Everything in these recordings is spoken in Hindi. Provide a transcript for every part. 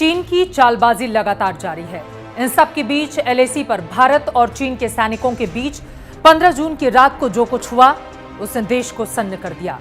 चीन की चालबाजी लगातार जारी है। इन सब के बीच एलएसी पर भारत और चीन के सैनिकों के बीच 15 जून की रात को जो कुछ हुआ उसने देश को सन्न कर दिया।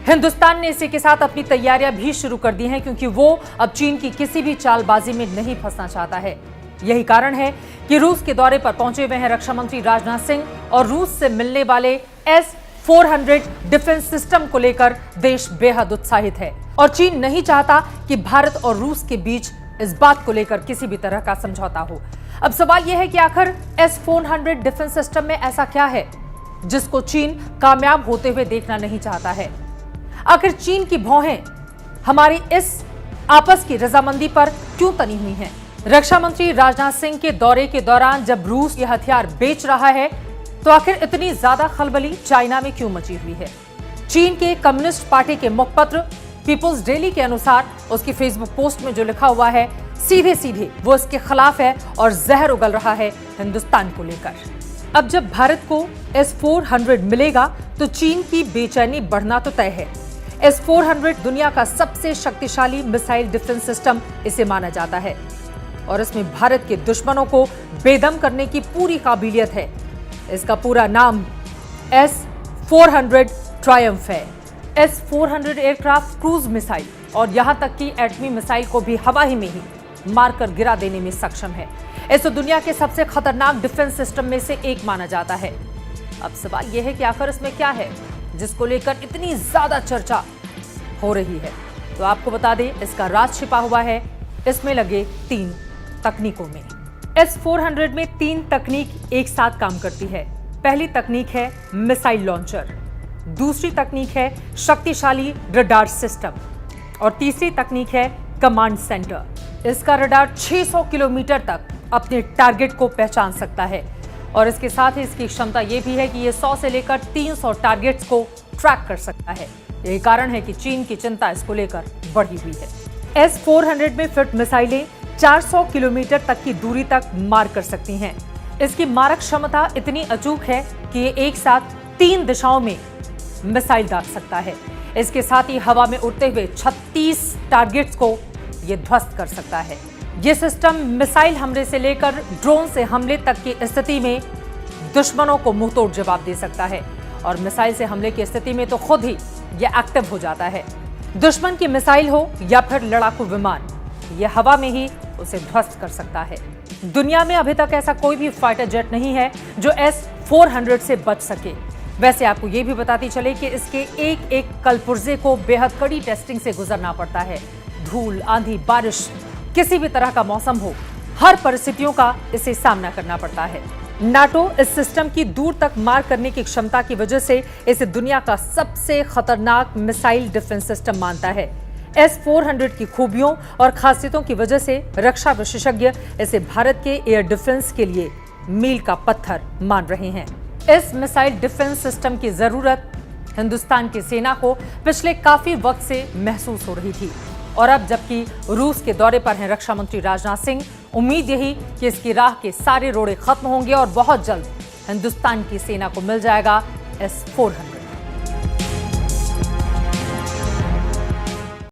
हिंदुस्तान ने इसी के साथ अपनी तैयारियां भी शुरू कर दी हैं, क्योंकि वो अब चीन की किसी भी चालबाजी में नहीं फंसना चाहता है। यही कारण है कि रूस के दौरे पर पहुंचे हुए हैं रक्षा मंत्री राजनाथ सिंह और रूस से मिलने वाले S-400 डिफेंस सिस्टम को लेकर देश बेहद उत्साहित है। और चीन नहीं चाहता कि भारत और रूस के बीच इस बात को लेकर किसी भी तरह का समझौता हो। अब सवाल यह है कि आखिर S-400 डिफेंस सिस्टम में ऐसा क्या है जिसको चीन कामयाब होते हुए देखना नहीं चाहता है। आखिर चीन की भौहें हमारी इस आपस की रजामंदी पर क्यों तनी हुई हैं? रक्षा मंत्री राजनाथ सिंह के दौरे के दौरान जब रूस ये हथियार बेच रहा है तो आखिर इतनी ज्यादा खलबली चाइना में क्यों मची हुई है? चीन के कम्युनिस्ट पार्टी के मुखपत्र पीपुल्स डेली के अनुसार उसकी फेसबुक पोस्ट में जो लिखा हुआ है, सीधे सीधे वो इसके खिलाफ है और जहर उगल रहा है हिंदुस्तान को लेकर। अब जब भारत को S-400 मिलेगा तो चीन की बेचैनी बढ़ना तो तय है। S-400 दुनिया का सबसे शक्तिशाली मिसाइल डिफेंस सिस्टम इसे माना जाता है और इसमें भारत के दुश्मनों को बेदम करने की पूरी काबिलियत है। इसका पूरा नाम S-400 ट्रायम्फ है। S-400 एयरक्राफ्ट क्रूज मिसाइल और यहां तक कि एटमी मिसाइल को भी हवा ही में ही मारकर गिरा देने में सक्षम है। इसे दुनिया के सबसे खतरनाक डिफेंस सिस्टम में से एक माना जाता है। अब सवाल यह है कि आखिर इसमें क्या है जिसको लेकर इतनी ज्यादा चर्चा हो रही है। तो आपको बता दें, इसका राज छिपा हुआ है इसमें लगे 3 तकनीकों में। S-400 में 3 तकनीक एक साथ काम करती है। पहली तकनीक है मिसाइल लॉन्चर, दूसरी तकनीक है शक्तिशाली रडार सिस्टम और तीसरी तकनीक है कमांड सेंटर। इसका रडार 600 किलोमीटर तक अपने टारगेट को पहचान सकता है और इसके साथ ही इसकी क्षमता यह भी है कि यह 100 से लेकर 300 टारगेट्स को ट्रैक कर सकता है। यही कारण है कि चीन की चिंता इसको लेकर बढ़ी हुई है। S-400 में फिट मिसाइलें 400 किलोमीटर तक की दूरी तक मार कर सकती हैं। इसकी मारक क्षमता इतनी अचूक है कि ये एक साथ 3 दिशाओं में मिसाइल दाग सकता है। इसके साथ ही हवा में उड़ते हुए 36 टारगेट्स को यह ध्वस्त कर सकता है। यह सिस्टम मिसाइल हमले से लेकर ड्रोन से हमले तक की स्थिति में दुश्मनों को मुंहतोड़ जवाब दे सकता है और मिसाइल से हमले की स्थिति में तो खुद ही यह एक्टिव हो जाता है। दुश्मन की मिसाइल हो या फिर लड़ाकू विमान, यह हवा में ही उसे ध्वस्त कर सकता है। दुनिया में अभी तक ऐसा कोई भी फाइटर जेट नहीं है जो S-400 से बच सके। वैसे आपको ये भी बताती चले कि इसके एक एक कलपुर्जे को बेहद कड़ी टेस्टिंग से गुजरना पड़ता है। धूल, आंधी, बारिश, किसी भी तरह का मौसम हो, हर परिस्थितियों का इसे सामना करना पड़ता है। नाटो इस सिस्टम की दूर तक मार करने की क्षमता की वजह से इसे दुनिया का सबसे खतरनाक मिसाइल डिफेंस सिस्टम मानता है। S-400 की खूबियों और खासियतों की वजह से रक्षा विशेषज्ञ इसे भारत के एयर डिफेंस के लिए मील का पत्थर मान रहे हैं। इस मिसाइल डिफेंस सिस्टम की जरूरत हिंदुस्तान की सेना को पिछले काफी वक्त से महसूस हो रही थी और अब जबकि रूस के दौरे पर हैं रक्षा मंत्री राजनाथ सिंह, उम्मीद यही कि इसकी राह के सारे रोड़े खत्म होंगे और बहुत जल्द हिंदुस्तान की सेना को मिल जाएगा S-400।